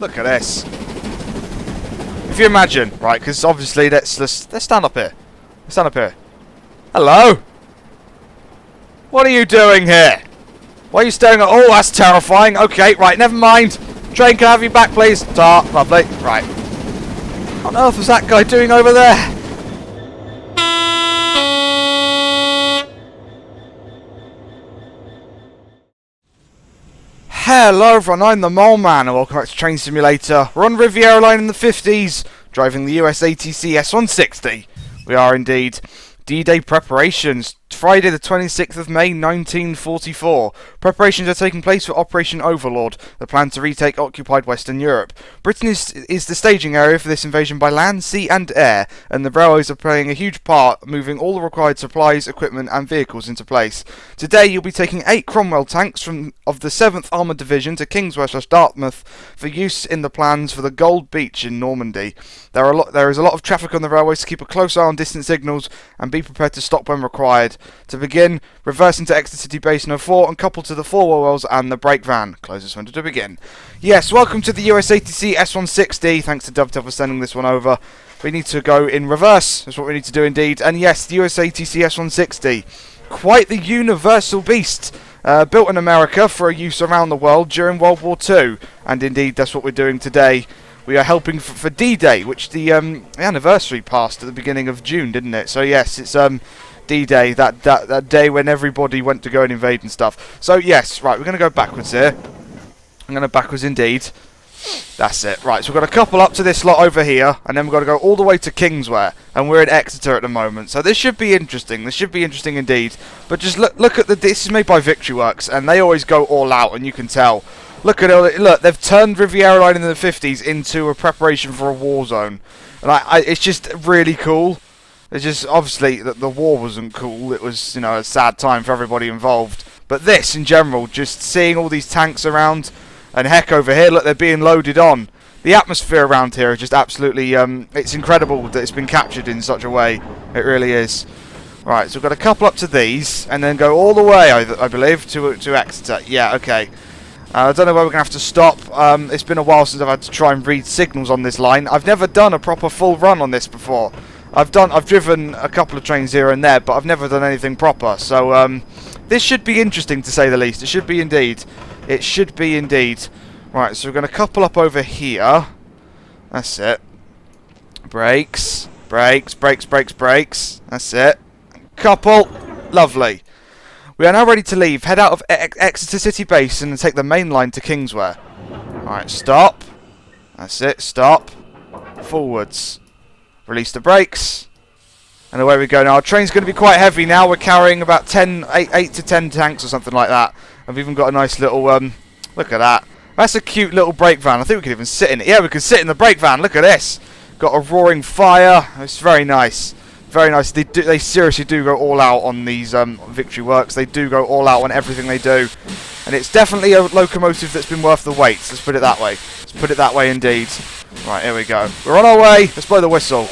Look at this. If you imagine, right, because obviously, let's stand up here. Let's stand up here. Hello? What are you doing here? Why are you staring at... Oh, that's terrifying. Okay, right, never mind. Train, can I have you back, please? Tar, lovely. Right. What on earth was that guy doing over there? Hello everyone, I'm the Mole Man and welcome back to Train Simulator. We're on Riviera Line in the 50s, driving the USATC S160. We are indeed. D-Day preparations. Friday the 26th of May 1944. Preparations are taking place for Operation Overlord, the plan to retake occupied Western Europe. Britain is the staging area for this invasion by land, sea and air, and the railways are playing a huge part, moving all the required supplies, equipment and vehicles into place. Today you'll be taking 8 Cromwell tanks of the 7th Armoured Division to Teignmouth for use in the plans for the Gold Beach in Normandy. There is a lot of traffic on the railways, so keep a close eye on distant signals and be prepared to stop when required. To begin, reverse into Exeter City Basin 04 and couple to the 4 wells and the brake van. Closest window to begin. Yes, welcome to the USATC S160. Thanks to Dovetail for sending this one over. We need to go in reverse. That's what we need to do indeed. And yes, the USATC S160. Quite the universal beast. Built in America for use around the world during World War II. And indeed, that's what we're doing today. We are helping for D-Day, which the anniversary passed at the beginning of June, didn't it? So yes, it's D-Day, that day when everybody went to go and invade and stuff. So yes, right, we're going to go backwards here. I'm going to backwards indeed. That's it. Right, so we've got a couple up to this lot over here, and then we've got to go all the way to Kingsware, and we're in Exeter at the moment. So this should be interesting. This should be interesting indeed. But just look at this is made by Victory Works, and they always go all out, and you can tell. Look at it. Look, they've turned Riviera Line in the 50s into a preparation for a war zone, and it's just really cool. It's just obviously that the war wasn't cool. It was, you know, a sad time for everybody involved. But this, in general, just seeing all these tanks around, and heck, over here, look, they're being loaded on. The atmosphere around here is just absolutely, it's incredible that it's been captured in such a way. It really is. Right, so we've got a couple up to these, and then go all the way, I believe, to Exeter. Yeah, okay. I don't know where we're going to have to stop. It's been a while since I've had to try and read signals on this line. I've never done a proper full run on this before. I've driven a couple of trains here and there, but I've never done anything proper. So this should be interesting to say the least. It should be indeed. It should be indeed. Right, so we're going to couple up over here. That's it. Brakes, brakes, brakes, brakes, brakes. That's it. Couple. Lovely. We are now ready to leave. Head out of Exeter City Basin and take the main line to Kingsware. Alright, stop. That's it, stop. Forwards. Release the brakes. And away we go. Now, our train's going to be quite heavy now. We're carrying about 8 to 10 tanks or something like that. I've even got a nice little, look at that. That's a cute little brake van. I think we could even sit in it. Yeah, we could sit in the brake van. Look at this. Got a roaring fire. It's very nice. Very nice. They seriously do go all out on these Victory Works. They do go all out on everything they do. And it's definitely a locomotive that's been worth the wait. Let's put it that way. Let's put it that way indeed. Right, here we go. We're on our way. Let's blow the whistle.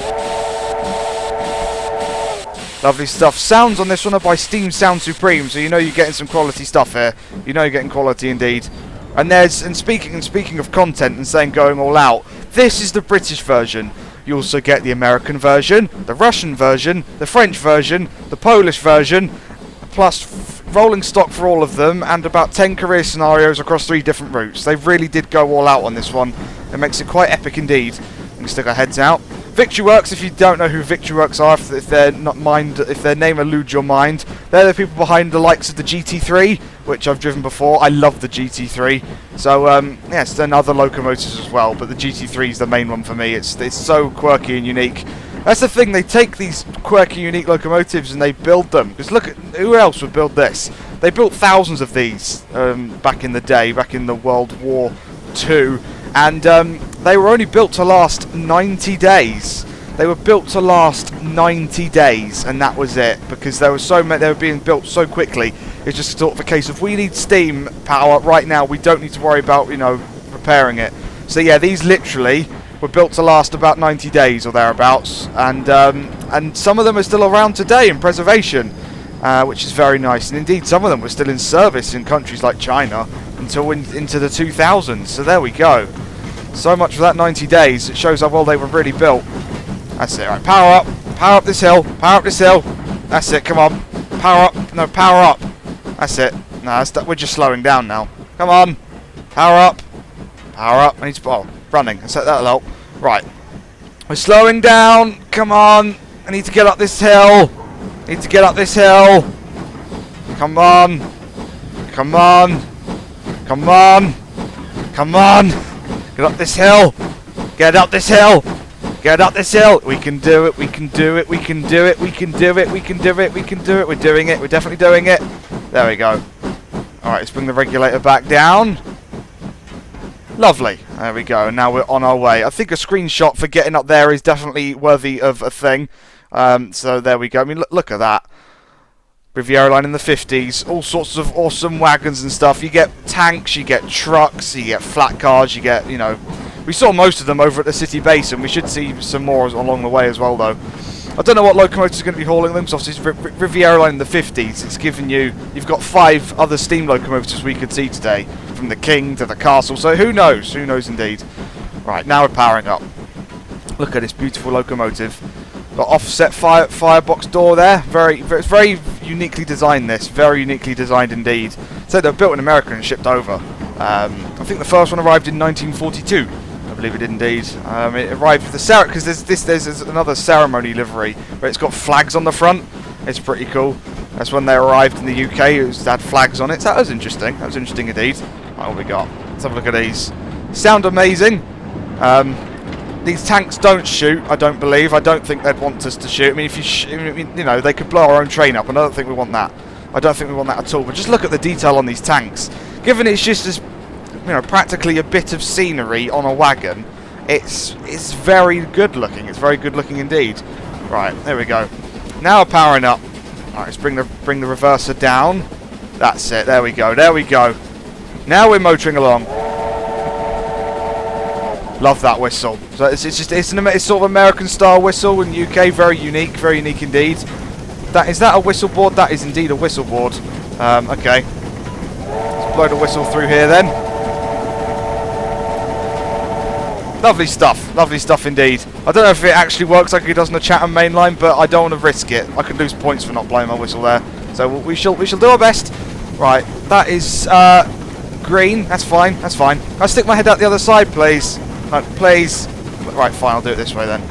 Lovely stuff. Sounds on this one are by Steam Sound Supreme, so you know you're getting some quality stuff here. You know you're getting quality indeed. And speaking of content and saying going all out, this is the British version. You also get the American version, the Russian version, the French version, the Polish version, plus rolling stock for all of them, and about 10 career scenarios across 3 different routes. They really did go all out on this one. It makes it quite epic indeed. We can stick our heads out. Victory Works, if you don't know who Victory Works are, if their name eludes your mind, they're the people behind the likes of the GT3, which I've driven before. I love the GT3. So, yes, then other locomotives as well, but the GT3 is the main one for me. It's so quirky and unique. That's the thing, they take these quirky, unique locomotives and they build them. Because look at, who else would build this? They built thousands of these back in the day, back in the World War II. And they were only built to last 90 days. They were built to last 90 days, and that was it. Because there were so many, they were being built so quickly. It's just sort of a case of we need steam power right now. We don't need to worry about, you know, repairing it. So yeah, these literally were built to last about 90 days or thereabouts, and some of them are still around today in preservation, which is very nice. And indeed, some of them were still in service in countries like China until into the 2000s. So there we go. So much for that 90 days. It shows how well they were really built. That's it. Right, power up. Power up this hill. Power up this hill. That's it. Come on. Power up. No, power up. That's it. No, we're just slowing down now. Come on. Power up. Power up. I need to... Oh, running. That'll help. Right. We're slowing down. Come on. I need to get up this hill. Need to get up this hill. Come on. Come on. Come on. Come on. Get up this hill. Get up this hill. Get up this hill. We can do it. We can do it. We can do it. We can do it. We can do it. We can do it. We're doing it. We're definitely doing it. There we go. Alright, let's bring the regulator back down. Lovely. There we go. And now we're on our way. I think a screenshot for getting up there is definitely worthy of a thing. So there we go. I mean, look at that. Riviera Line in the 50s. All sorts of awesome wagons and stuff. You get tanks, you get trucks, you get flat cars, you get, you know... We saw most of them over at the city basin. We should see some more along the way as well, though. I don't know what locomotives are going to be hauling them, because obviously it's Riviera Line in the 50s. It's given you... You've got 5 other steam locomotives we could see today. From the King to the Castle, so who knows? Who knows indeed. Right, now we're powering up. Look at this beautiful locomotive. Got offset firebox door there. It's very uniquely designed, this. Very uniquely designed indeed. So they're built in America and shipped over. I think the first one arrived in 1942. I believe it did indeed. It arrived with the because there's another ceremony livery where it's got flags on the front. It's pretty cool. That's when they arrived in the UK. It had flags on it. So that was interesting. That was interesting indeed. Right, what we got? Let's have a look at these. Sound amazing. These tanks don't shoot. I don't believe. I don't think they'd want us to shoot. I mean, if you know, they could blow our own train up, and I don't think we want that. I don't think we want that at all. But just look at the detail on these tanks. Given it's just as, you know, practically a bit of scenery on a wagon, it's very good looking. It's very good looking indeed. Right, there we go. Now we're powering up. Alright, let's bring the reverser down. That's it. There we go. There we go. Now we're motoring along. Love that whistle. So it's sort of American style whistle in the UK. Very unique indeed. Is that a whistle board? That is indeed a whistle board. Okay. Let's blow the whistle through here then. Lovely stuff indeed. I don't know if it actually works like it does on the Chatham main line, but I don't want to risk it. I could lose points for not blowing my whistle there. So we shall do our best. Right, that is green. That's fine. That's fine. I'll stick my head out the other side, please. No, please. Right, fine. I'll do it this way then.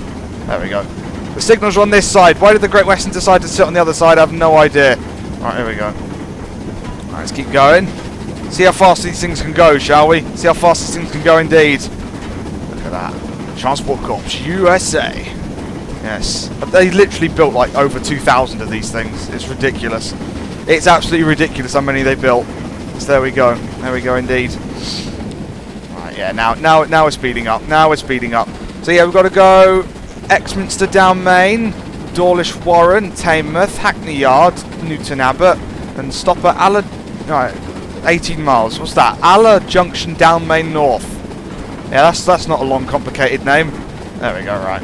There we go. The signals are on this side. Why did the Great Western decide to sit on the other side? I have no idea. Right, here we go. Right, let's keep going. See how fast these things can go, shall we? See how fast these things can go indeed. Look at that. Transport Corps, USA. Yes. They literally built like over 2,000 of these things. It's ridiculous. It's absolutely ridiculous how many they built. So there we go. There we go indeed. Right, yeah, now we're speeding up. Now we're speeding up. So yeah, we've got to go Exminster down Main, Dawlish Warren, Teignmouth, Hackney Yard, Newton Abbot, and stop at Alla... Right, 18 miles. What's that? Alla Junction down Main North. Yeah, that's not a long, complicated name. There we go, right.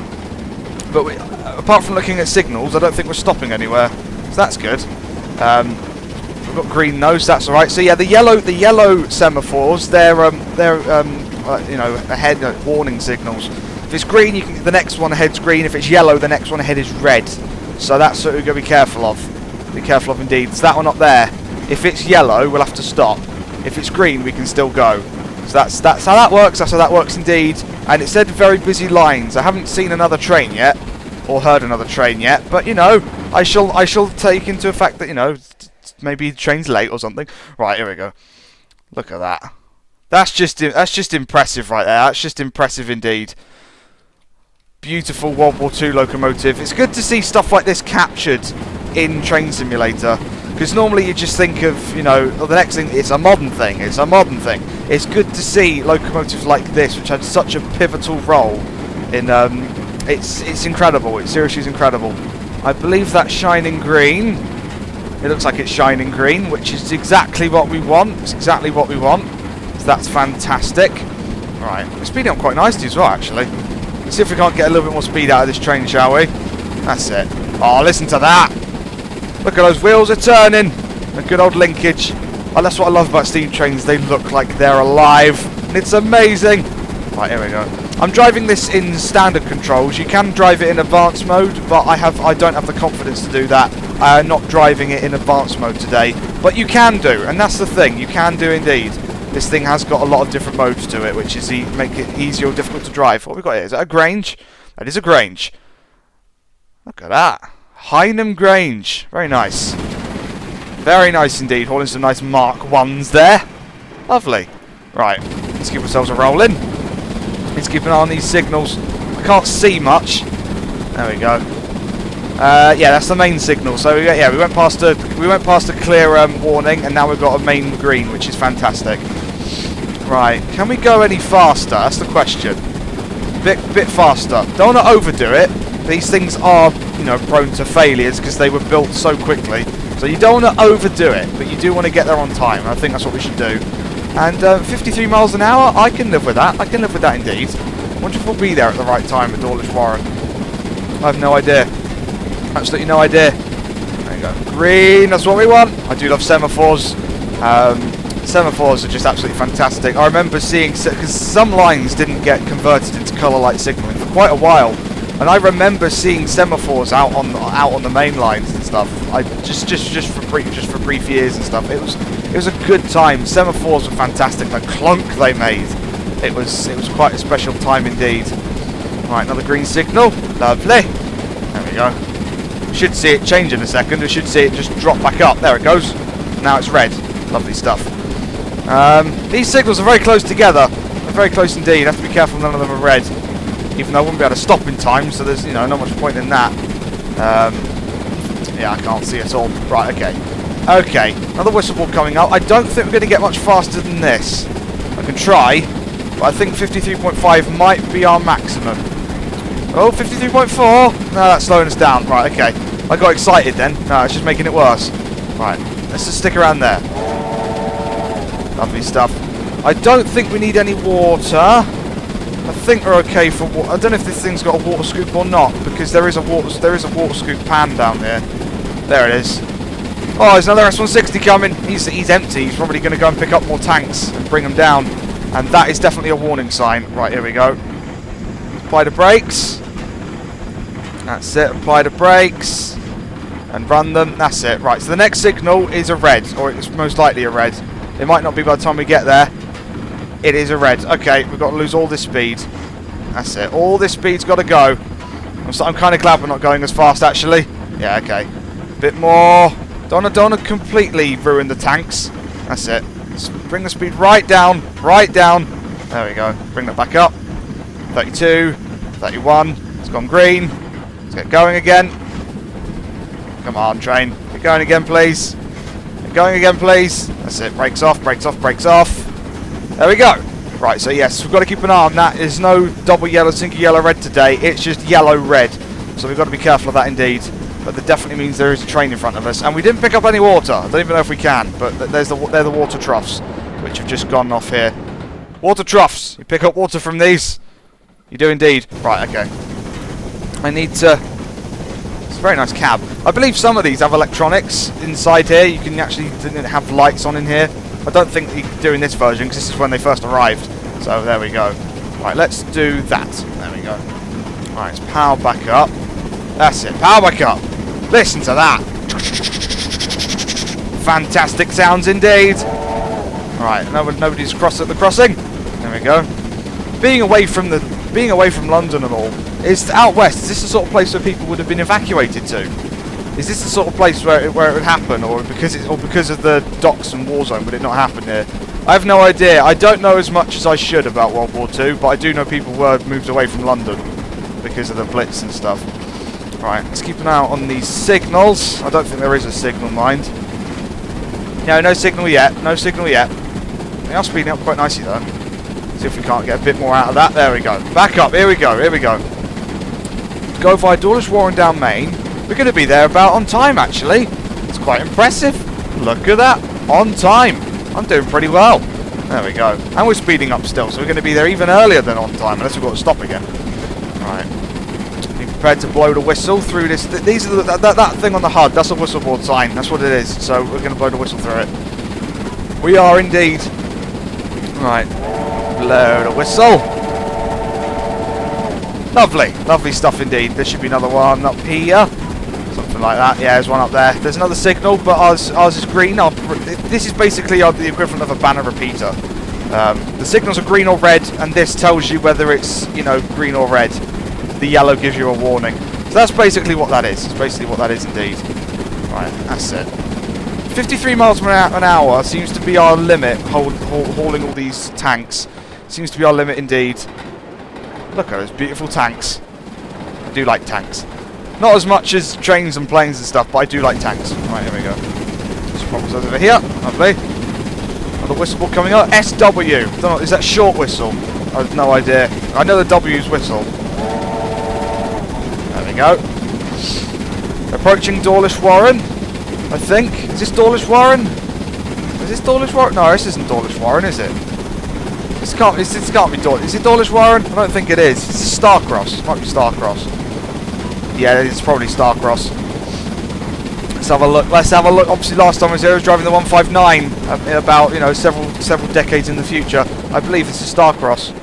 But apart from looking at signals, I don't think we're stopping anywhere. So that's good. We've got green nose, that's alright. So yeah, the yellow semaphores, they're you know, ahead warning signals. If it's green, the next one ahead's green. If it's yellow, the next one ahead is red. So that's what we've got to be careful of. Be careful of indeed. So that one up there. If it's yellow, we'll have to stop. If it's green, we can still go. So that's how that works. That's how that works indeed. And it said very busy lines. I haven't seen another train yet, or heard another train yet. But you know, I shall take into effect that, you know, maybe the train's late or something. Right, here we go. Look at that. That's just impressive right there. That's just impressive indeed. Beautiful World War II locomotive. It's good to see stuff like this captured in Train Simulator. Because normally you just think of, you know, the next thing, it's a modern thing. It's a modern thing. It's good to see locomotives like this, which had such a pivotal role in, it's incredible. It seriously is incredible. I believe that's shining green. It looks like it's shining green, which is exactly what we want. It's exactly what we want. So that's fantastic. Right, we're speeding up quite nicely as well, actually. Let's see if we can't get a little bit more speed out of this train, shall we? That's it. Oh, listen to that. Look at those wheels are turning. A good old linkage. Oh, that's what I love about steam trains. They look like they're alive. And it's amazing. Right, here we go. I'm driving this in standard controls. You can drive it in advanced mode, but I don't have the confidence to do that. Not driving it in advanced mode today, but you can do, and that's the thing. You can do indeed. This thing has got a lot of different modes to it, which is make it easier or difficult to drive. What have we got here? Is that a Grange? That is a Grange. Look at that. Hynham Grange. Very nice. Very nice indeed. Hauling some nice Mark 1s there. Lovely. Right, let's keep ourselves a rolling. Let's keep an eye on these signals. I can't see much. There we go. Yeah, that's the main signal. So yeah, we went past a clear warning, and now we've got a main green, which is fantastic. Right, can we go any faster? That's the question. Bit faster. Don't want to overdo it. These things are, you know, prone to failures because they were built so quickly. So you don't want to overdo it, but you do want to get there on time. And I think that's what we should do. And 53 miles an hour, I can live with that. I can live with that indeed. I wonder if we'll be there at the right time at Dawlish Warren. I have no idea. Absolutely no idea. There you go. Green, that's what we want. I do love semaphores. Semaphores are just absolutely fantastic. I remember seeing, because some lines didn't get converted into colour light signalling for quite a while, and I remember seeing semaphores out on the main lines and stuff. Just for brief years and stuff. It was a good time. Semaphores were fantastic. The clunk they made. It was quite a special time indeed. Right, another green signal. Lovely. There we go. We should see it change in a second. We should see it just drop back up. There it goes. Now it's red. Lovely stuff. These signals are very close together. They're very close indeed. You have to be careful none of them are red. Even though I wouldn't be able to stop in time, so there's, you know, not much point in that. Yeah, I can't see at all. Right, okay. Okay, another whistle ball coming up. I don't think we're going to get much faster than this. I can try, but I think 53.5 might be our maximum. Oh, 53.4. No, that's slowing us down. Right, okay. I got excited then. No, it's just making it worse. Right, let's just stick around there. Lovely stuff. I don't think we need any water. I think we're okay for water. I don't know if this thing's got a water scoop or not, because there is a water scoop pan down there. There it is. Oh, there's another S160 coming. He's empty. He's probably going to go and pick up more tanks and bring them down. And that is definitely a warning sign. Right, here we go. Apply the brakes. That's it. Apply the brakes. And run them. That's it. Right, so the next signal is a red. Or it's most likely a red. It might not be by the time we get there. It is a red. Okay, we've got to lose all this speed. That's it. All this speed's got to go. I'm kind of glad we're not going as fast, actually. Yeah, okay. Bit more. Don't want to completely ruin the tanks. That's it. Let's bring the speed right down. Right down. There we go. Bring that back up. 32. 31. It's gone green. Let's get going again. Come on, train. Get going again, please. Get going again, please. That's it. Brakes off. Brakes off. Brakes off. There we go. Right, so yes, we've got to keep an eye on that. There's no double yellow, single yellow, red today. It's just yellow, red. So we've got to be careful of that indeed. But that definitely means there is a train in front of us. And we didn't pick up any water. I don't even know if we can. But they're the water troughs, which have just gone off here. Water troughs. You pick up water from these. You do indeed. Right, okay. I need to... It's a very nice cab. I believe some of these have electronics inside here. You can actually have lights on in here. I don't think you can do in this version, because this is when they first arrived. So there we go. Right, let's do that. There we go. Right, let's power back up. That's it. Power back up. Listen to that. Fantastic sounds indeed. Right, nobody's crossed at the crossing. There we go. Being away from London and all, is out west. Is this the sort of place where people would have been evacuated to? Is this the sort of place where it would happen, or because of the docks and war zone would it not happen here? I have no idea. I don't know as much as I should about World War II, but I do know people were moved away from London because of the Blitz and stuff. Right, let's keep an eye out on these signals. I don't think there is a signal, mind. No, no signal yet. No signal yet. They are speeding up quite nicely though. See if we can't get a bit more out of that. There we go. Back up. Here we go. Here we go. Go via Dawlish Warren down Main. We're going to be there about on time, actually. It's quite impressive. Look at that. On time. I'm doing pretty well. There we go. And we're speeding up still, so we're going to be there even earlier than on time, unless we've got to stop again. Right. Be prepared to blow the whistle through this. These are that thing on the HUD. That's a whistle board sign. That's what it is. So we're going to blow the whistle through it. We are indeed. Right. Blow the whistle. Lovely, lovely stuff indeed. There should be another one up here. Something like that. Yeah, there's one up there. There's another signal, but ours is green. This is basically the equivalent of a banner repeater. The signals are green or red, and this tells you whether it's, you know, green or red. The yellow gives you a warning. So that's basically what that is. It's basically what that is indeed. Right, that's it. 53 miles an hour seems to be our limit, hauling all these tanks. Seems to be our limit indeed. Look at those beautiful tanks. I do like tanks. Not as much as trains and planes and stuff, but I do like tanks. Right, here we go. Some problems over here. Lovely. Another whistle ball coming up. SW. Don't know, is that short whistle? I have no idea. I know the W's whistle. There we go. Approaching Dawlish Warren, I think. Is this Dawlish Warren? Is this Dawlish Warren? No, this isn't Dawlish Warren, is it? This can't be Dawlish. Is it Dawlish Warren? I don't think it is. This is Starcross. It might be Starcross. Yeah, it's probably Starcross. Let's have a look. Let's have a look. Obviously, last time I was here, I was driving the 159 about, you know, several decades in the future. I believe this is Starcross.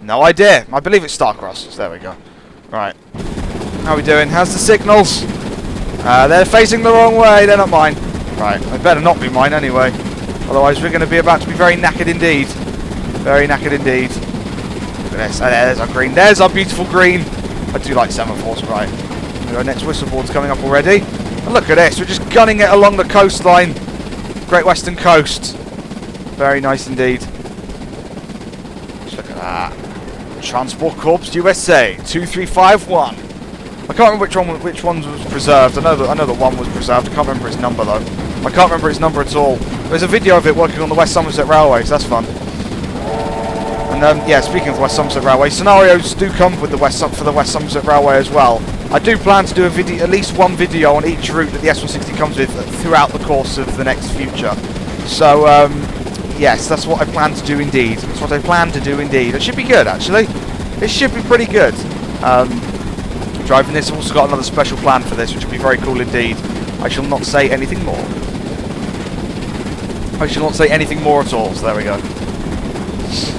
No idea. I believe it's Starcross. So there we go. Right. How are we doing? How's the signals? They're facing the wrong way. They're not mine. Right. They better not be mine anyway. Otherwise, we're going to be about to be very knackered indeed. Very knackered indeed. Look at this. There's our green. There's our beautiful green. I do like Semaphores. Right. Our next whistleboard's coming up already. And look at this. We're just gunning it along the coastline. Great Western Coast. Very nice indeed. Just look at that. Transport Corps USA 2351. I can't remember which one was preserved. I know that one was preserved. I can't remember its number though. I can't remember its number at all. There's a video of it working on the West Somerset Railway, so that's fun. And yeah, speaking of the West Somerset Railway, scenarios do come with the West Somerset Railway as well. I do plan to do a video, at least one video on each route that the S160 comes with throughout the course of the next future. So yes, that's what I plan to do indeed. That's what I plan to do indeed. It should be good actually. It should be pretty good. Driving this, I've also got another special plan for this, which will be very cool indeed. I shall not say anything more. I shall not say anything more at all, so there we go.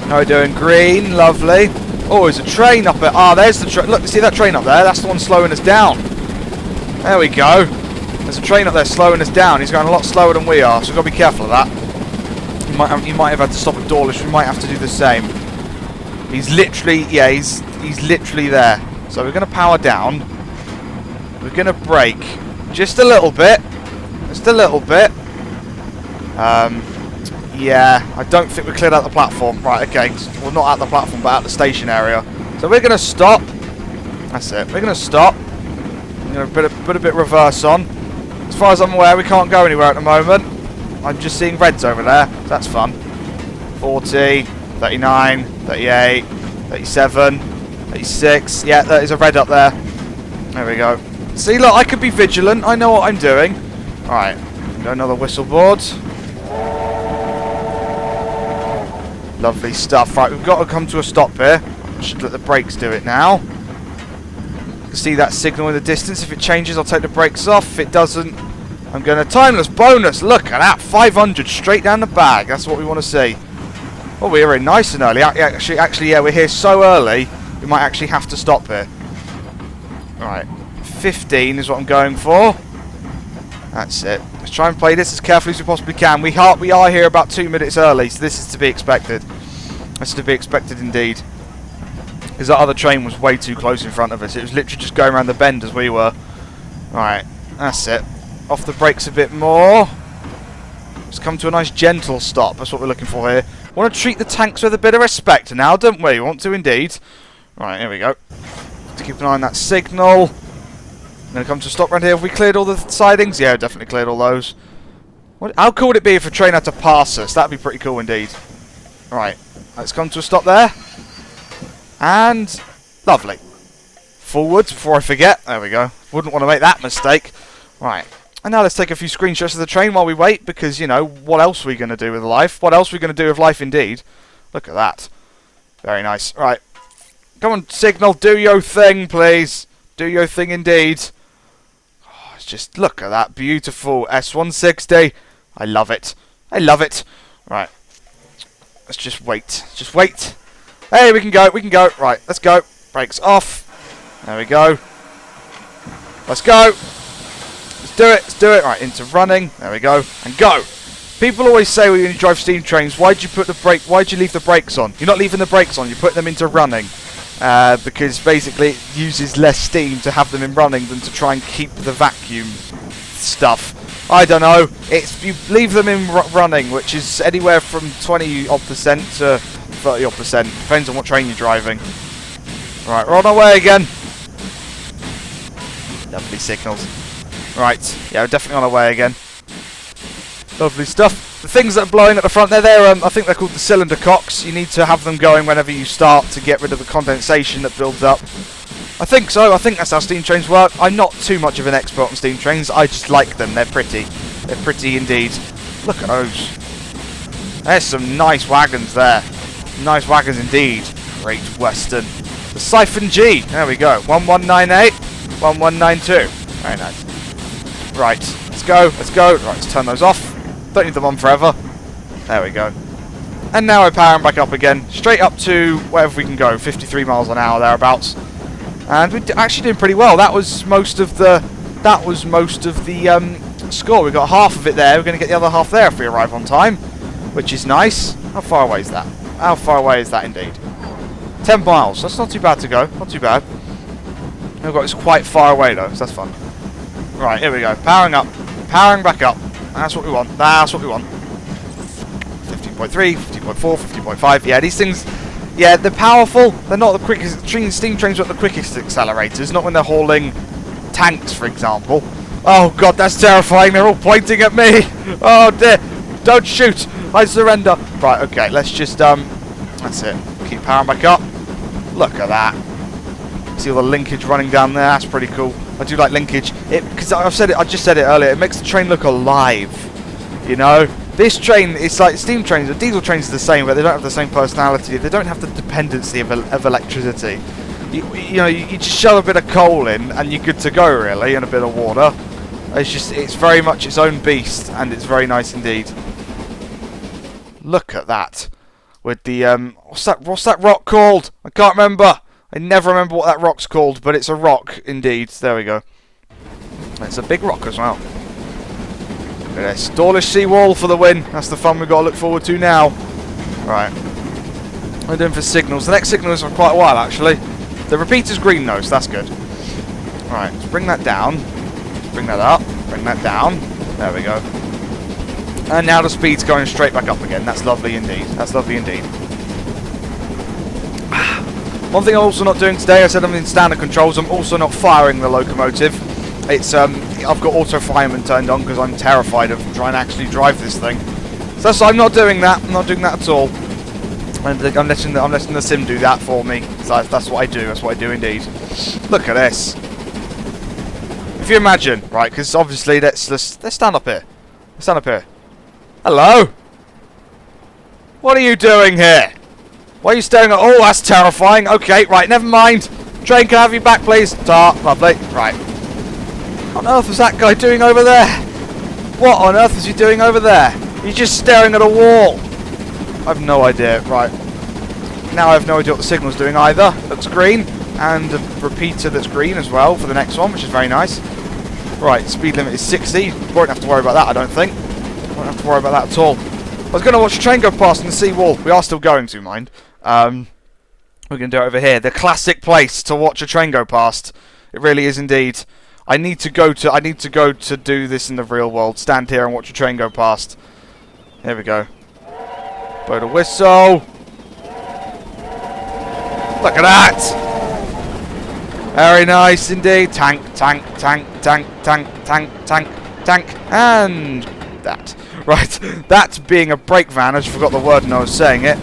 How are we doing? Green, lovely. Oh, there's a train up there. Ah, there's the train. Look, see that train up there? That's the one slowing us down. There we go. There's a train up there slowing us down. He's going a lot slower than we are, so we've got to be careful of that. You might have had to stop at Dawlish. We might have to do the same. He's literally, yeah, he's literally there. So we're going to power down. We're going to brake just a little bit. Just a little bit. Yeah, I don't think we cleared out the platform. Right, okay. Well, not at the platform, but at the station area. So we're going to stop. That's it. We're going to stop. I'm going to put a bit of reverse on. As far as I'm aware, we can't go anywhere at the moment. I'm just seeing reds over there. So that's fun. 40, 39, 38, 37, 36. Yeah, there is a red up there. There we go. See, look, I could be vigilant. I know what I'm doing. Alright. Got another whistle board. Lovely stuff. Right, we've got to come to a stop here. Should let the brakes do it now. You can see that signal in the distance. If it changes, I'll take the brakes off. If it doesn't, I'm going to timeless bonus. Look at that. 500 straight down the bag. That's what we want to see. Oh, we're in nice and early. Actually, yeah, we're here so early, we might actually have to stop here. Right. 15 is what I'm going for. That's it. Let's try and play this as carefully as we possibly can. We are here about 2 minutes early, so this is to be expected. That's to be expected indeed. Because that other train was way too close in front of us. It was literally just going around the bend as we were. Right, that's it. Off the brakes a bit more. Let's come to a nice gentle stop. That's what we're looking for here. Want to treat the tanks with a bit of respect now, don't we? Want to indeed. Right, here we go. Let's keep an eye on that signal. I'm going to come to a stop right here. Have we cleared all the sidings? Yeah, definitely cleared all those. How cool would it be if a train had to pass us? That'd be pretty cool indeed. Right, let's come to a stop there. And lovely. Forwards before I forget. There we go. Wouldn't want to make that mistake. Right. And now let's take a few screenshots of the train while we wait, because, you know, what else are we going to do with life? What else are we going to do with life indeed? Look at that. Very nice. Right. Come on, signal. Do your thing, please. Do your thing indeed. Oh, it's just, look at that beautiful S160. I love it. I love it. Right. Let's just wait. Just wait. Hey, we can go. We can go. Right, let's go. Brakes off. There we go. Let's go. Let's do it. Let's do it. Right, into running. There we go. And go. People always say when you drive steam trains, why'd you leave the brakes on? You're not leaving the brakes on. You put them into running. Because basically it uses less steam to have them in running than to try and keep the vacuum stuff. I don't know. It's you leave them in running, which is anywhere from 20% to 30%. Depends on what train you're driving. Right, we're on our way again. Lovely signals. Right, yeah, we're definitely on our way again. Lovely stuff. The things that are blowing at the front there, I think they're called the cylinder cocks. You need to have them going whenever you start to get rid of the condensation that builds up. I think so. I think that's how steam trains work. I'm not too much of an expert on steam trains. I just like them. They're pretty. They're pretty indeed. Look at those. There's some nice wagons there. Nice wagons indeed. Great Western. The Siphon G. There we go. 1198. 1192. Very nice. Right. Let's go. Let's go. Right. Let's turn those off. Don't need them on forever. There we go. And now we're powering back up again. Straight up to wherever we can go. 53 miles an hour thereabouts. And we're actually doing pretty well. That was most of the score. We got half of it there. We're going to get the other half there if we arrive on time, which is nice. How far away is that? How far away is that indeed? 10 miles. That's not too bad to go. Not too bad. We've got it's quite far away though, so that's fun. Right, here we go. Powering up. Powering back up. That's what we want. That's what we want. 15.3, 15.4, 15.5. Yeah, these things. Yeah, they're powerful. They're not the quickest. Steam trains are not the quickest accelerators. Not when they're hauling tanks, for example. Oh god, that's terrifying. They're all pointing at me. Oh dear. Don't shoot. I surrender. Right. Okay. Let's just That's it. Keep powering back up. Look at that. See all the linkage running down there. That's pretty cool. I do like linkage. Because I've said it. I just said it earlier. It makes the train look alive. You know. This train, it's like steam trains, or diesel trains are the same, but they don't have the same personality. They don't have the dependency of electricity. You know, you just shove a bit of coal in, and you're good to go, really, and a bit of water. It's very much its own beast, and it's very nice indeed. Look at that. With the, what's that rock called? I can't remember. I never remember what that rock's called, but it's a rock, indeed. There we go. It's a big rock as well. Look at this. Doorless seawall for the win. That's the fun we've got to look forward to now. Right. What are we doing for signals? The next signal is for quite a while, actually. The repeater's green though, so that's good. Right, let's bring that down. Bring that up. Bring that down. There we go. And now the speed's going straight back up again. That's lovely indeed. That's lovely indeed. One thing I'm also not doing today, I said I'm in standard controls, I'm also not firing the locomotive. It's I've got auto fireman turned on because I'm terrified of trying to actually drive this thing. So I'm not doing that. I'm not doing that at all. And I'm letting the sim do that for me. So that's what I do. That's what I do indeed. Look at this. If you imagine, right? Because obviously let's stand up here. Let's stand up here. Hello. What are you doing here? Why are you staring at? Oh, that's terrifying. Okay, right. Never mind. Train, can I have you back, please? Ta, lovely. Right. What on earth was that guy doing over there? What on earth is he doing over there? He's just staring at a wall. I have no idea. Right. Now I have no idea what the signal's doing either. Looks green. And a repeater that's green as well for the next one, which is very nice. Right, speed limit is 60. Won't have to worry about that, I don't think. Won't have to worry about that at all. I was going to watch a train go past in the seawall. We are still going to, mind. We're going to do it over here. The classic place to watch a train go past. It really is indeed. I need to go to do this in the real world. Stand here and watch a train go past. Here we go. Blow the whistle. Look at that. Very nice indeed. Tank, tank, tank, tank, tank, tank, tank, tank, and that. Right. That being a brake van, I just forgot the word and I was saying it.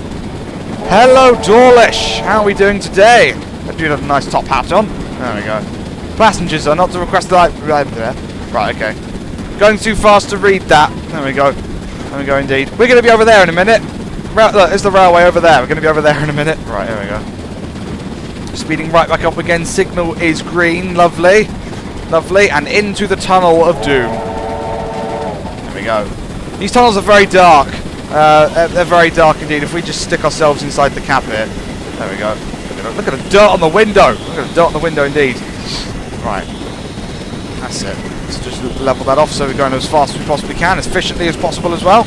Hello, Dawlish. How are we doing today? I do have a nice top hat on. There we go. Passengers are not to request the right there. Right, okay. Going too fast to read that. There we go. There we go indeed. We're going to be over there in a minute. Look, there's the railway over there. We're going to be over there in a minute. Right, here we go. Speeding right back up again. Signal is green. Lovely. Lovely. And into the tunnel of doom. There we go. These tunnels are very dark. They're very dark indeed. If we just stick ourselves inside the cab here. There we go. Look at the dirt on the window. Look at the dirt on the window indeed. Right. That's it. Let's just level that off so we're going as fast as we possibly can, as efficiently as possible as well.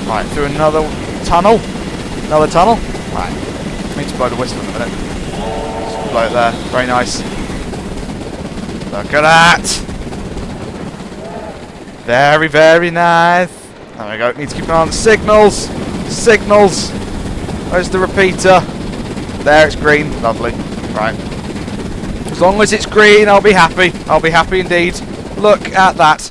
Right, through another tunnel. Another tunnel. Right. I need to blow the whistle in a minute. Just blow it there. Very nice. Look at that. Very, very nice. There we go. Need to keep an eye on the signals. Signals. Where's the repeater? There, it's green. Lovely. Right. As long as it's green, I'll be happy. I'll be happy indeed. Look at that.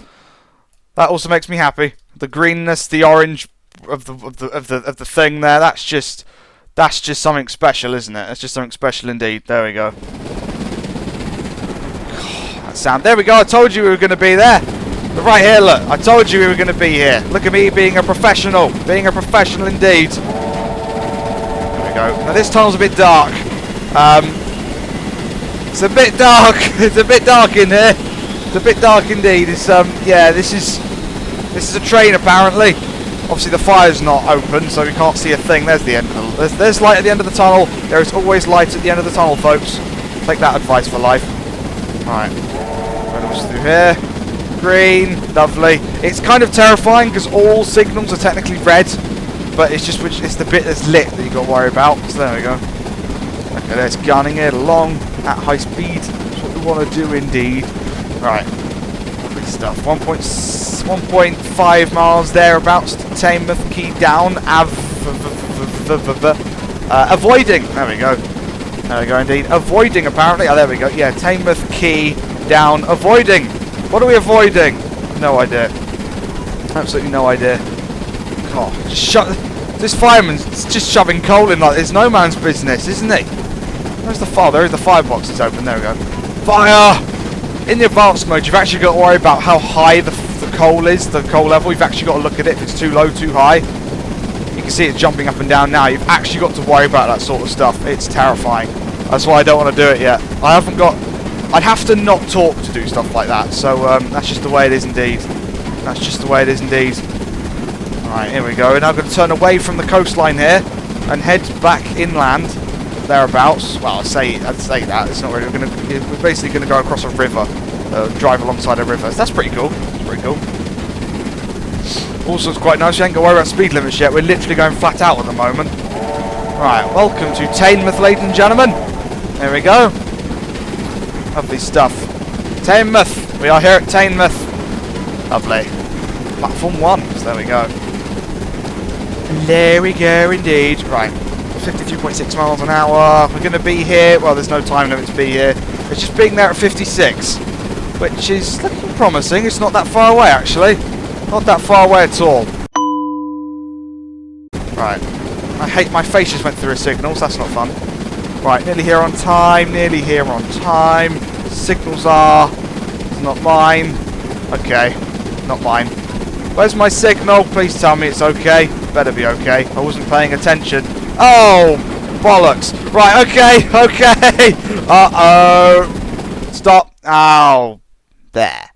That also makes me happy. The greenness, the orange of the thing there. That's just something special, isn't it? That's just something special indeed. There we go. That sound. There we go. I told you we were going to be there. But right here, look. I told you we were going to be here. Look at me being a professional. Being a professional indeed. There we go. Now this tunnel's a bit dark. It's a bit dark. It's a bit dark in here. It's a bit dark indeed. It's yeah. This is a train apparently. Obviously the fire's not open, so we can't see a thing. There's the end of the. There's light at the end of the tunnel. There is always light at the end of the tunnel, folks. Take that advice for life. Right. Right through here. Green. Lovely. It's kind of terrifying because all signals are technically red, but it's just it's the bit that's lit that you got to worry about. So there we go. Okay, let's gunning it along at high speed. That's what we want to do indeed. Right. Lovely stuff. 1.5 miles thereabouts to Teignmouth, key down. Avoiding. There we go. There we go indeed. Avoiding apparently. Oh, there we go. Yeah, Teignmouth, key down. Avoiding. What are we avoiding? No idea. Absolutely no idea. God, this fireman's just shoving coal in like it's no man's business, isn't he? Where's the fire? There is the firebox. It's open. There we go. Fire! In the advanced mode, you've actually got to worry about how high the coal is, the coal level. You've actually got to look at it if it's too low, too high. You can see it jumping up and down now. You've actually got to worry about that sort of stuff. It's terrifying. That's why I don't want to do it yet. I'd have to not talk to do stuff like that. So that's just the way it is indeed. That's just the way it is indeed. Alright, here we go. We're now going to turn away from the coastline here and head back inland. Thereabouts. Well, I'd say that. It's not really. We're basically going to go across a river, drive alongside a river. So that's pretty cool. It's pretty cool. Also, it's quite nice. You ain't got to worry about speed limits yet. We're literally going flat out at the moment. Right, welcome to Teignmouth, ladies and gentlemen. There we go. Lovely stuff. Teignmouth. We are here at Teignmouth. Lovely. Platform 1. So there we go. There we go indeed. Right. 53.6 miles an hour. We're going to be here. Well, there's no time limit to be here. It's just being there at 56, which is looking promising. It's not that far away, actually. Not that far away at all. Right. I hate my face just went through a signal, so that's not fun. Right, nearly here on time. Nearly here on time. Signals are. It's not mine. Okay. Not mine. Where's my signal? Please tell me it's okay. Better be okay. I wasn't paying attention. Oh, bollocks. Right, okay, okay. Uh-oh. Stop. Ow. There.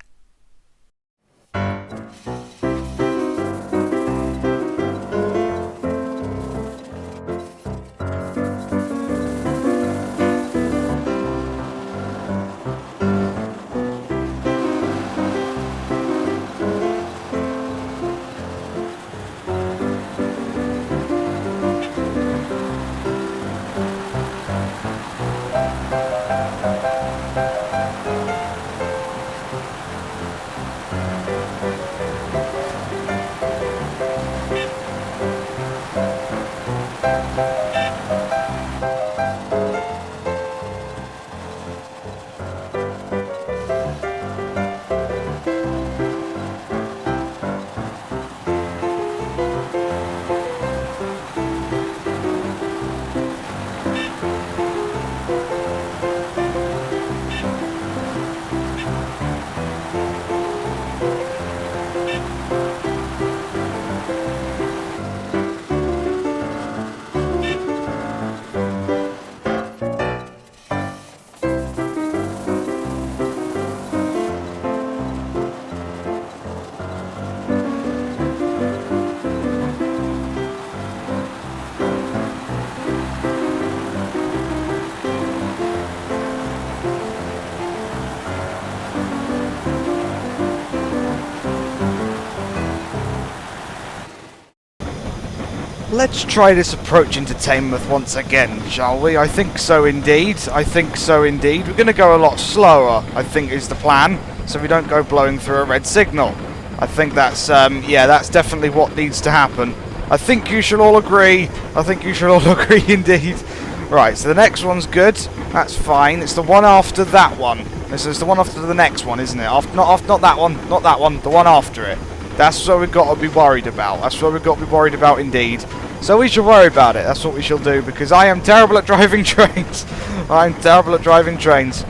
Let's try this approach into Teignmouth once again, shall we? I think so indeed. I think so indeed. We're going to go a lot slower, I think is the plan, so we don't go blowing through a red signal. I think that's, yeah, that's definitely what needs to happen. I think you should all agree. I think you should all agree indeed. Right, so the next one's good. That's fine. It's the one after that one. It's the one after the next one, isn't it? Not that one. Not that one. The one after it. That's what we've got to be worried about. That's what we've got to be worried about indeed. So we should worry about it. That's what we shall do, because I am terrible at driving trains. I'm terrible at driving trains.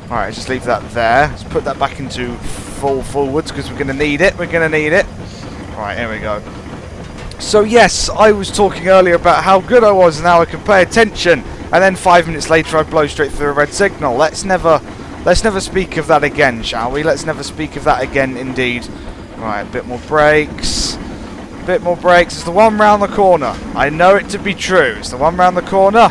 Alright, just leave that there. Let's put that back into full forwards, because we're going to need it. We're going to need it. Right, here we go. So yes, I was talking earlier about how good I was and how I could pay attention, and then 5 minutes later I blow straight through a red signal. Let's never speak of that again, shall we? Let's never speak of that again indeed. Right, a bit more brakes. A bit more brakes. It's the one round the corner. I know it to be true. It's the one round the corner.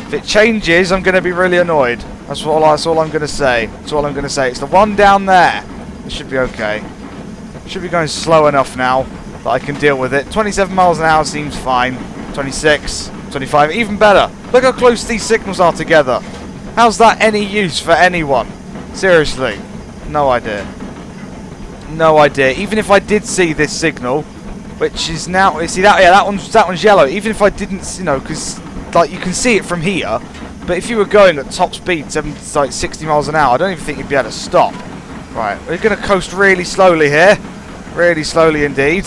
If it changes, I'm going to be really annoyed. That's all I'm going to say. That's all I'm going to say. It's the one down there. It should be okay. It should be going slow enough now that I can deal with it. 27 miles an hour seems fine. 26, 25, even better. Look how close these signals are together. How's that any use for anyone? Seriously. No idea. No idea. Even if I did see this signal, which is now, you see that? Yeah, that one's yellow. Even if I didn't, you know, because like you can see it from here, but if you were going at top speed, like 60 miles an hour, I don't even think you'd be able to stop. Right, we're going to coast really slowly here, really slowly indeed.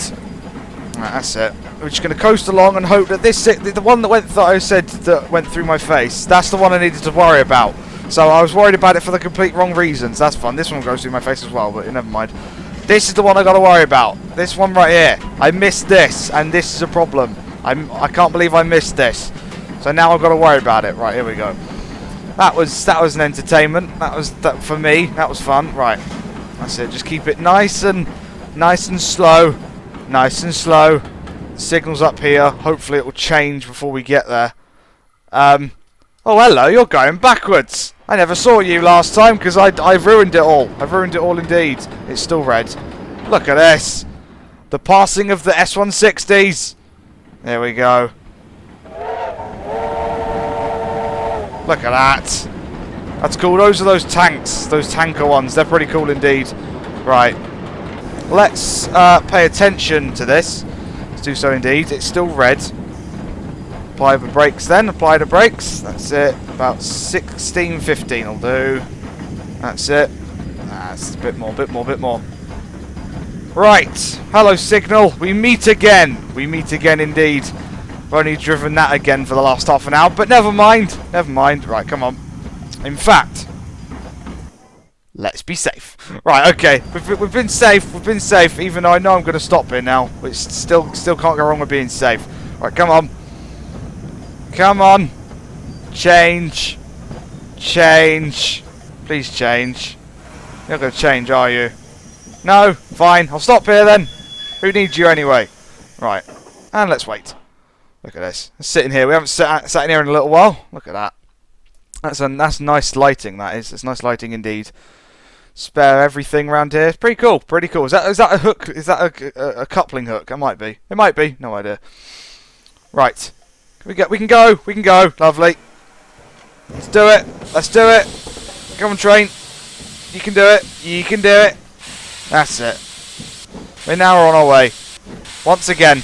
Right, that's it. We're just going to coast along and hope that this, the one that I said that went through my face, that's the one I needed to worry about. So I was worried about it for the complete wrong reasons. That's fun. This one goes through my face as well, but never mind. This is the one I got to worry about. This one right here. I missed this, and this is a problem. I can't believe I missed this. So now I've got to worry about it. Right, here we go. That was an entertainment. That for me. That was fun. Right, that's it. Just keep it nice and slow, nice and slow. Signals up here. Hopefully it will change before we get there. Oh, hello. You're going backwards. I never saw you last time because I've ruined it all. I've ruined it all indeed. It's still red. Look at this. The passing of the S160s. There we go. Look at that. That's cool. Those are those tanks. Those tanker ones. They're pretty cool indeed. Right. Let's pay attention to this. Let's do so indeed. It's still red. Apply the brakes then. Apply the brakes. That's it. About 16, 15 will do. That's it. That's a bit more, bit more, bit more. Right. Hello, signal. We meet again. We meet again indeed. I've only driven that again for the last half an hour, but never mind. Never mind. Right, come on. In fact, let's be safe. Right, okay. We've been safe. We've been safe, even though I know I'm going to stop here now. Which still can't go wrong with being safe. Right, come on. Come on. Change. Change. Please change. You're not going to change, are you? No? Fine. I'll stop here then. Who needs you anyway? Right. And let's wait. Look at this. Sitting here. We haven't sat in here in a little while. Look at that. That's nice lighting, that is. It's nice lighting indeed. Spare everything around here. It's pretty cool. Pretty cool. Is that a hook? Is that a coupling hook? It might be. It might be. No idea. Right. We can go. We can go. Lovely. Let's do it. Let's do it. Come on, train. You can do it. You can do it. That's it. We're now on our way. Once again.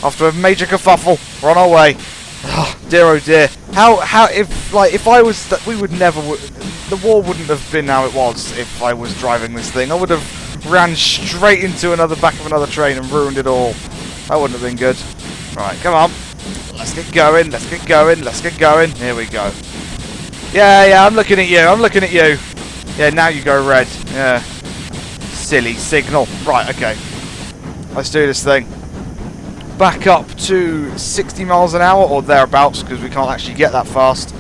After a major kerfuffle. We're on our way. Oh, dear oh dear. How if I was we would never the war wouldn't have been how it was if I was driving this thing. I would have ran straight into another back of another train and ruined it all. That wouldn't have been good. Right, come on. Let's get going. Let's get going. Let's get going. Here we go. Yeah, I'm looking at you. I'm looking at you. Yeah, now you go red. Yeah. Silly signal. Right, okay. Let's do this thing. Back up to 60 miles an hour or thereabouts because we can't actually get that fast.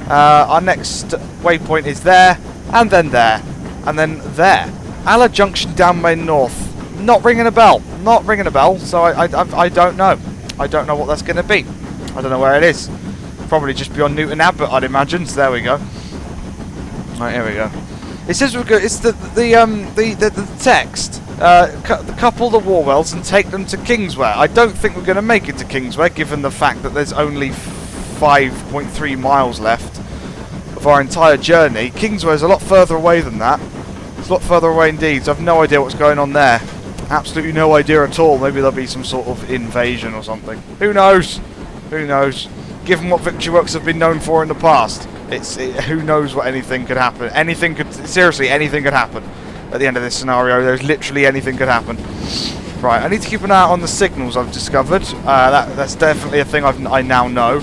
Our next waypoint is there, and then there, and then there. Alla Junction down Main North. Not ringing a bell. Not ringing a bell. So I don't know. I don't know what that's going to be. I don't know where it is. Probably just beyond Newton Abbot, I'd imagine. So there we go. Right, here we go. It says we're good. It's the text. couple the war wells and take them to Kingswear. I don't think we're going to make it to Kingswear, given the fact that there's only 5.3 miles left of our entire journey. Kingswear is a lot further away than that. It's a lot further away indeed, so I've no idea what's going on there. Absolutely no idea at all. Maybe there'll be some sort of invasion or something. Who knows? Who knows? Given what Victory Works have been known for in the past, who knows what anything could happen. Seriously, anything could happen at the end of this scenario. There's literally anything could happen. Right, I need to keep an eye out on the signals I've discovered. That's definitely a thing I now know.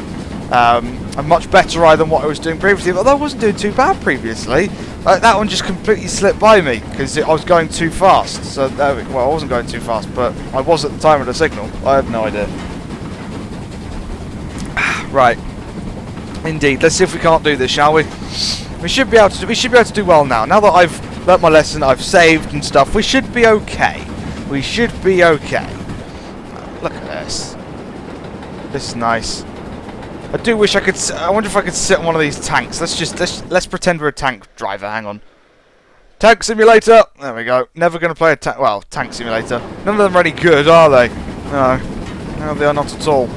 I'm much better than what I was doing previously, although I wasn't doing too bad previously. That one just completely slipped by me because I was going too fast. So, well, I wasn't going too fast, but I was at the time of the signal. I have no idea. Right, indeed. Let's see if we can't do this, shall we? We should be able to do well now. Now that I've learnt my lesson, I've saved and stuff. We should be okay. We should be okay. Look at this. This is nice. I do wish I could. I wonder if I could sit on one of these tanks. Let's pretend we're a tank driver. Hang on. Tank simulator. There we go. Never going to play a tank simulator. None of them are any good, are they? No, they are not at all.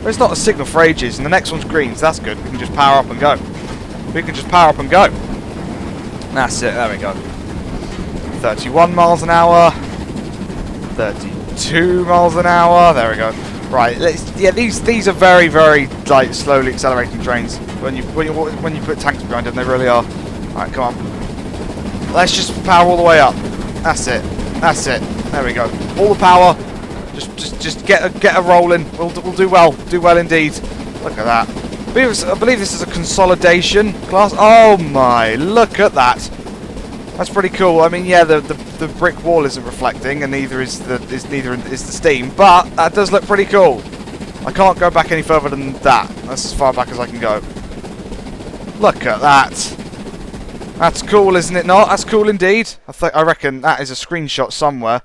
There's not a signal for ages, and the next one's green, so that's good. We can just power up and go. We can just power up and go. That's it. There we go. 31 miles an hour. 32 miles an hour. There we go. Right, yeah, these are very, very like slowly accelerating trains. When you put tanks behind them, they really are. Right, come on. Let's just power all the way up. That's it. That's it. There we go. All the power. Just get a rolling. We'll do well. Do well indeed. Look at that. I believe this is a consolidation class. Oh my! Look at that. That's pretty cool. I mean, yeah, the brick wall isn't reflecting, and neither is the steam, but that does look pretty cool. I can't go back any further than that. That's as far back as I can go. Look at that. That's cool, isn't it not? That's cool indeed. I reckon that is a screenshot somewhere.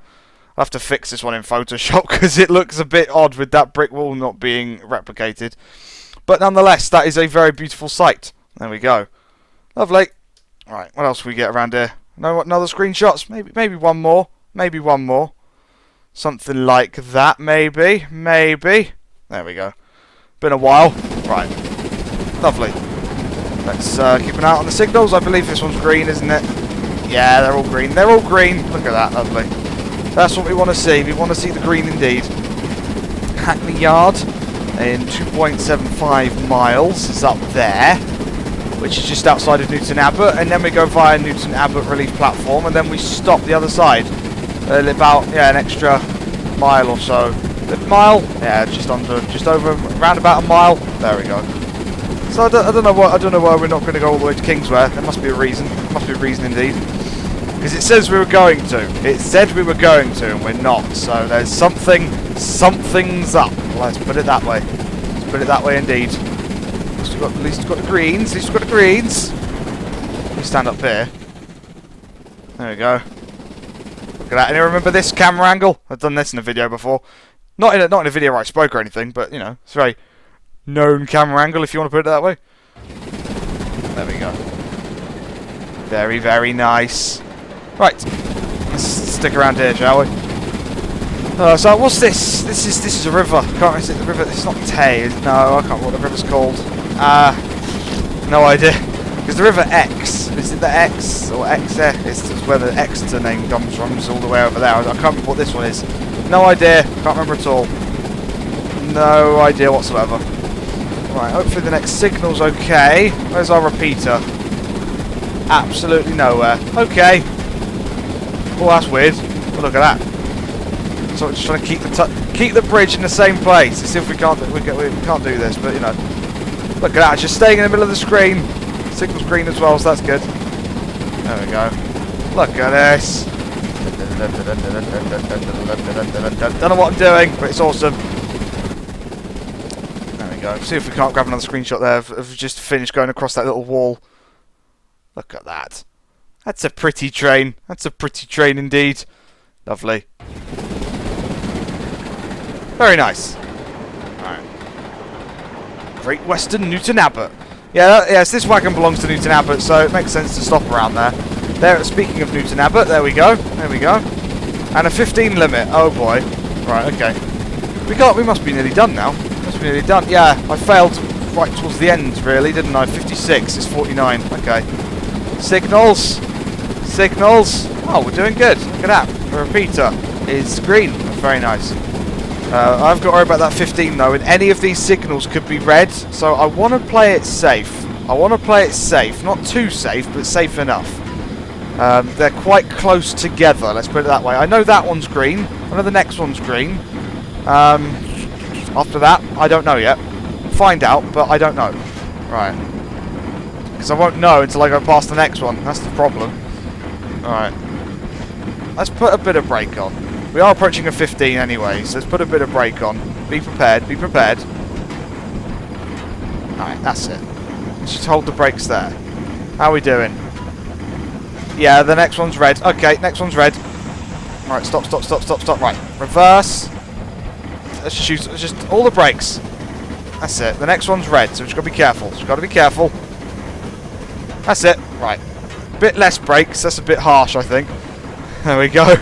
I'll have to fix this one in Photoshop because it looks a bit odd with that brick wall not being replicated. But nonetheless, that is a very beautiful sight. There we go. Lovely. Right, what else we get around here? No, another screenshots? Maybe one more. Maybe one more. Something like that, maybe. Maybe. There we go. Been a while. Right. Lovely. Let's keep an eye on the signals. I believe this one's green, isn't it? Yeah, they're all green. They're all green. Look at that. Lovely. That's what we want to see. We want to see the green indeed. Hackney Yard in 2.75 miles is up there, which is just outside of Newton Abbot, and then we go via Newton Abbot relief platform, and then we stop the other side. About an extra mile or so. A mile? Yeah, just over, around about a mile. There we go. So I don't know why we're not going to go all the way to Kingswear. There must be a reason. There must be a reason indeed. Because it says we were going to. It said we were going to, and we're not. So there's something's up. Let's put it that way. Let's put it that way indeed. At least we've got the greens. At least we've got the greens. Let me stand up here. There we go. Look at that. Anyone remember this camera angle? I've done this in a video before. Not in a video where I spoke or anything, but you know, it's a very known camera angle if you want to put it that way. There we go. Very, very nice. Right, let's stick around here, shall we? So what's this? This is a river. Is it the river? It's not Tay. No, I can't remember what the river's called. No idea. Because the river X. Is it the X or X? It's where the Exeter name comes from. It's all the way over there. I can't remember what this one is. No idea. Can't remember at all. No idea whatsoever. Right. Hopefully the next signal's okay. Where's our repeater? Absolutely nowhere. Okay. Oh, that's weird. Oh, look at that. So we're just trying to keep the bridge in the same place. Let's see if we can't do this, but you know. Look at that, it's just staying in the middle of the screen. Signal's green as well, so that's good. There we go. Look at this. Don't know what I'm doing, but it's awesome. There we go. See if we can't grab another screenshot there of just finished going across that little wall. Look at that. That's a pretty train. That's a pretty train indeed. Lovely. Very nice. Alright. Great Western Newton Abbot. Yes, this wagon belongs to Newton Abbot, so it makes sense to stop around there. Speaking of Newton Abbot, there we go. There we go. And a 15 limit. Oh boy. Right, okay. We must be nearly done now. Must be nearly done. Yeah, I failed right towards the end, really, didn't I? 56 is 49. Okay. Signals. Signals. Oh, we're doing good. Look at that. The repeater is green. That's very nice. I've got to worry about that 15 though, and any of these signals could be red, so I want to play it safe. I want to play it safe. Not too safe, but safe enough. They're quite close together, let's put it that way. I know that one's green. I know the next one's green. After that, I don't know yet. Find out, but I don't know. Right. Because I won't know until I go past the next one. That's the problem. Alright. Let's put a bit of brake on. We are approaching a 15 anyway, so let's put a bit of brake on. Be prepared, be prepared. Alright, that's it. Let's just hold the brakes there. How are we doing? Yeah, the next one's red. Okay, next one's red. Alright, stop, stop, stop, stop, stop. Right, reverse. Let's just use just all the brakes. That's it. The next one's red, so we've just got to be careful. Just got to be careful. That's it. Right. Bit less brakes. That's a bit harsh, I think. There we go.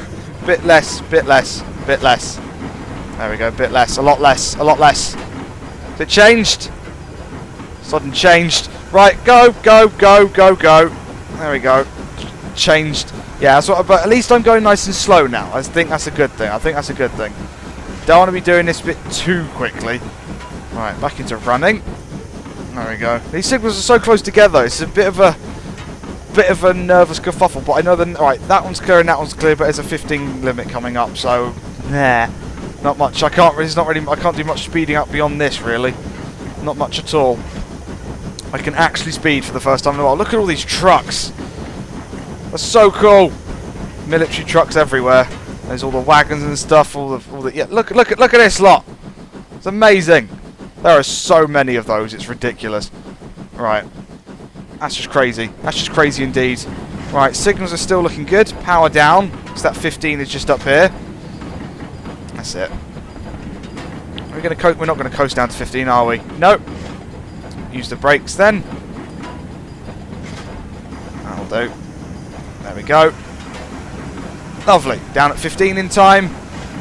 Bit less, bit less, bit less. There we go. Bit less. A lot less. A lot less. Is it changed? Sudden changed. Right. Go, go, go, go, go. There we go. Changed. Yeah, that's what, but at least I'm going nice and slow now. I think that's a good thing. I think that's a good thing. Don't want to be doing this a bit too quickly. Right, back into running. There we go. These signals are so close together. It's a bit of a nervous kerfuffle. But I know that right, that one's clear and that one's clear. But there's a 15 limit coming up, so nah, not much. I can't. It's not really. I can't do much speeding up beyond this, really. Not much at all. I can actually speed for the first time in a while. Look at all these trucks. That's so cool. Military trucks everywhere. There's all the wagons and stuff. All the yeah. Look at this lot. It's amazing. There are so many of those. It's ridiculous. Right. That's just crazy. That's just crazy indeed. Right. Signals are still looking good. Power down. So that 15 is just up here. That's it. We're not gonna coast down to 15, are we? Nope. Use the brakes then. That'll do. There we go. Lovely. Down at 15 in time.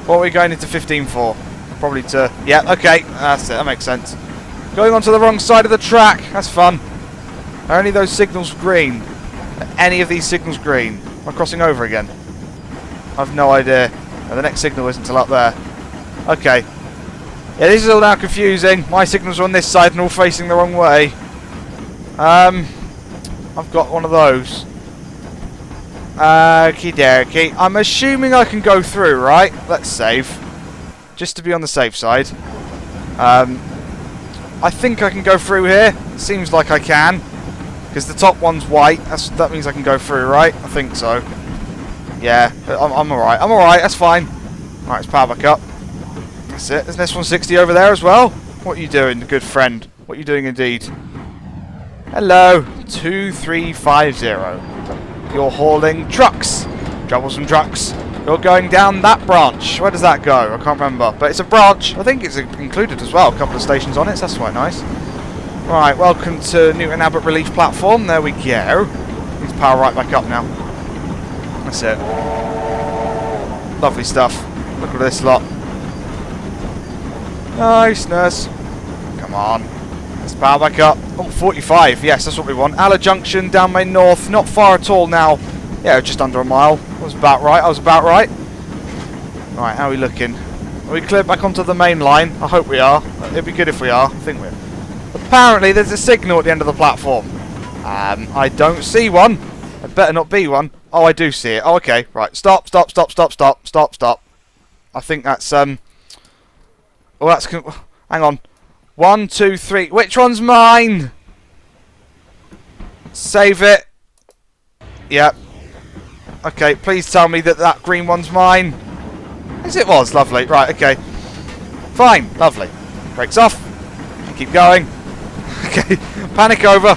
What are we going into 15 for? Probably to... Yeah, okay. That's it. That makes sense. Going onto the wrong side of the track. That's fun. Are any of those signals green? Are any of these signals green? Am I crossing over again? I've no idea. No, the next signal isn't until up there. Okay. Yeah, this is all now confusing. My signals are on this side and all facing the wrong way. I've got one of those. Okie dokie. I'm assuming I can go through, right? Let's save. Just to be on the safe side. I think I can go through here. Seems like I can. Because the top one's white. That means I can go through, right? I think so. Yeah, I'm alright. I'm alright, that's fine. Alright, let's power back up. That's it. There's an S160 over there as well. What are you doing, good friend? What are you doing indeed? Hello. 2350. You're hauling trucks. Troublesome trucks. You're going down that branch. Where does that go? I can't remember. But it's a branch. I think it's included as well. A couple of stations on it. So that's quite nice. Right, welcome to Newton Abbot Relief Platform. There we go. Let's power right back up now. That's it. Lovely stuff. Look at this lot. Niceness. Come on. Let's power back up. Oh, 45. Yes, that's what we want. Alla Junction, down Main North. Not far at all now. Yeah, just under a mile. I was about right. I was about right. Right, how are we looking? Are we cleared back onto the main line? I hope we are. It'd be good if we are. I think we're... Apparently, there's a signal at the end of the platform. I don't see one. It better not be one. Oh, I do see it. Oh, okay. Right. Stop, stop, stop, stop, stop, stop, stop. I think that's, Oh, that's... Hang on. 1, 2, 3. Which one's mine? Save it. Yep. Okay, please tell me that that green one's mine. Yes, it was. Lovely. Right, okay. Fine. Lovely. Brakes off. Keep going. Okay. Panic over.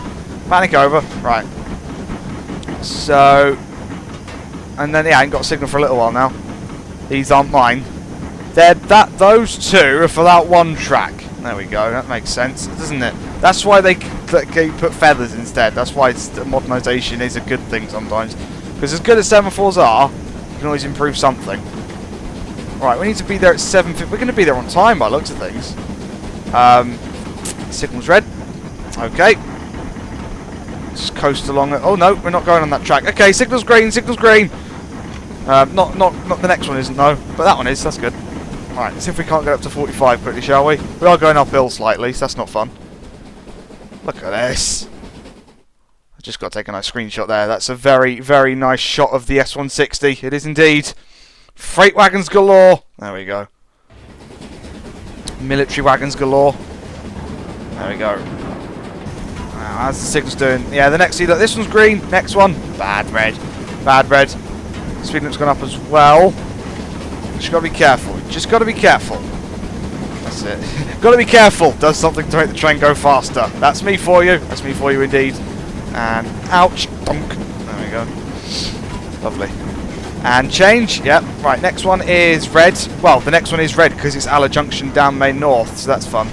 Panic over. Right. So... And then, yeah, I ain't got a signal for a little while now. These aren't mine. Those two are for that one track. There we go. That makes sense, doesn't it? That's why they put feathers instead. That's why modernisation is a good thing sometimes. Because as good as Semaphores are, you can always improve something. Right, we need to be there at 7:50. We're going to be there on time by the looks of things. Signal's red. Okay. Just coast along it. Oh no, we're not going on that track. Okay, signal's green, signal's green. Not the next one isn't though, but that one is. That's good. Alright, let's see if we can't get up to 45 quickly, shall we? We are going uphill slightly, so that's not fun. Look at this. I just got to take a nice screenshot there. That's a very, very nice shot of the S160. It is indeed. Freight wagons galore. There we go. Military wagons galore. There we go. Wow, how's the signal's doing? Yeah, the next, see, look, this one's green. Next one, bad red. Bad red. Speed limit's gone up as well. Just gotta be careful. Just gotta be careful. That's it. Gotta be careful. Does something to make the train go faster. That's me for you. That's me for you indeed. And ouch. Donk. There we go. Lovely. And change. Yep. Right, next one is red. Well, the next one is red because it's Abbot Junction down Main North, so that's fun.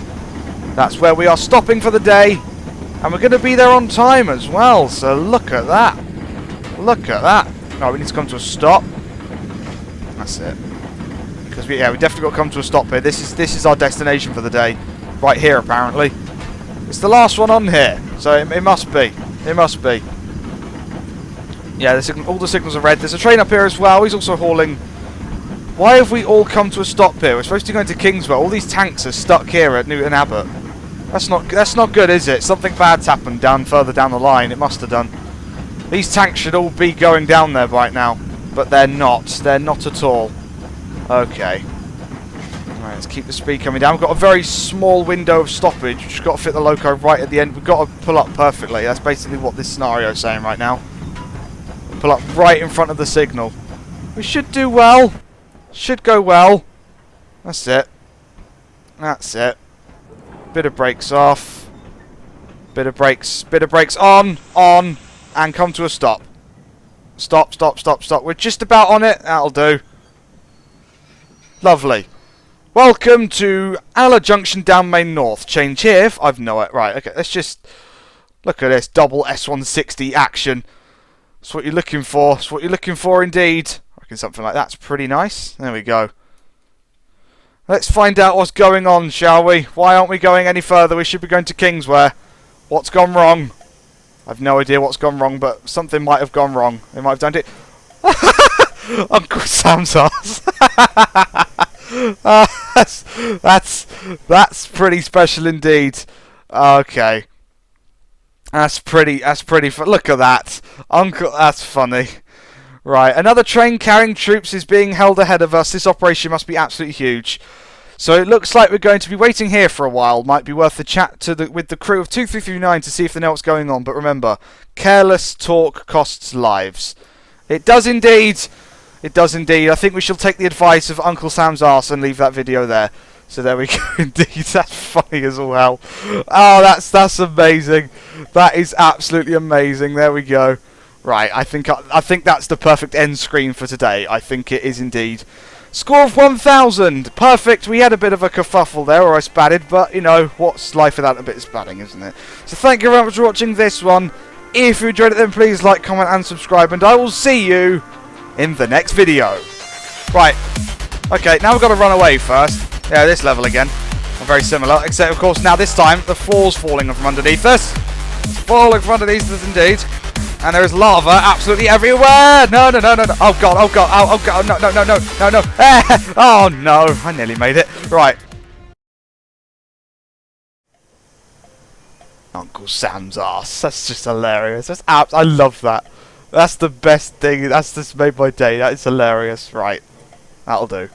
That's where we are stopping for the day. And we're going to be there on time as well, so look at that. Look at that. No, we need to come to a stop. That's it. Because we definitely got to come to a stop here. This is our destination for the day. Right here, apparently. It's the last one on here, so it must be. It must be. Yeah, all the signals are red. There's a train up here as well. He's also hauling. Why have we all come to a stop here? We're supposed to be going to Kingswell. All these tanks are stuck here at Newton Abbot. That's not good, is it? Something bad's happened further down the line. It must have done. These tanks should all be going down there right now, but they're not. They're not at all. Okay. Right, let's keep the speed coming down. We've got a very small window of stoppage. We've just got to fit the loco right at the end. We've got to pull up perfectly. That's basically what this scenario is saying right now. Pull up right in front of the signal. We should do well. Should go well. That's it. That's it. Bit of brakes off. Bit of brakes on, and come to a stop. Stop, stop, stop, stop. We're just about on it. That'll do. Lovely. Welcome to Abbot Junction down Main North. Change here. I've no it. Right, okay, let's just look at this double S160 action. That's what you're looking for. That's what you're looking for indeed. I reckon something like that's pretty nice. There we go. Let's find out what's going on, shall we? Why aren't we going any further? We should be going to Kingswell. What's gone wrong? I've no idea what's gone wrong, but something might have gone wrong. They might have done it. Uncle Sam's ass. That's pretty special indeed. Okay. That's pretty look at that. Uncle, that's funny. Right, another train carrying troops is being held ahead of us. This operation must be absolutely huge. So it looks like we're going to be waiting here for a while. Might be worth a chat with the crew of 2339 to see if they know what's going on. But remember, careless talk costs lives. It does indeed. It does indeed. I think we shall take the advice of Uncle Sam's arse and leave that video there. So there we go. Indeed, that's funny as all hell. Oh, that's amazing. That is absolutely amazing. There we go. Right, I think that's the perfect end screen for today. I think it is indeed. Score of 1,000. Perfect. We had a bit of a kerfuffle there, or I spatted, but you know, what's life without a bit of spatting, isn't it? So thank you very much for watching this one. If you enjoyed it, then please like, comment, and subscribe, and I will see you in the next video. Right. Okay, now we've got to run away first. Yeah, this level again. Very similar, except of course now this time the floor's falling from underneath us. It's falling from underneath us indeed. And there is lava absolutely everywhere! No, no, no, no, no. Oh god, oh god, oh god, no, no, no, no, no, no. Oh no, I nearly made it. Right. Uncle Sam's ass. That's just hilarious. That's I love that. That's the best thing. That's just made my day. That is hilarious. Right. That'll do.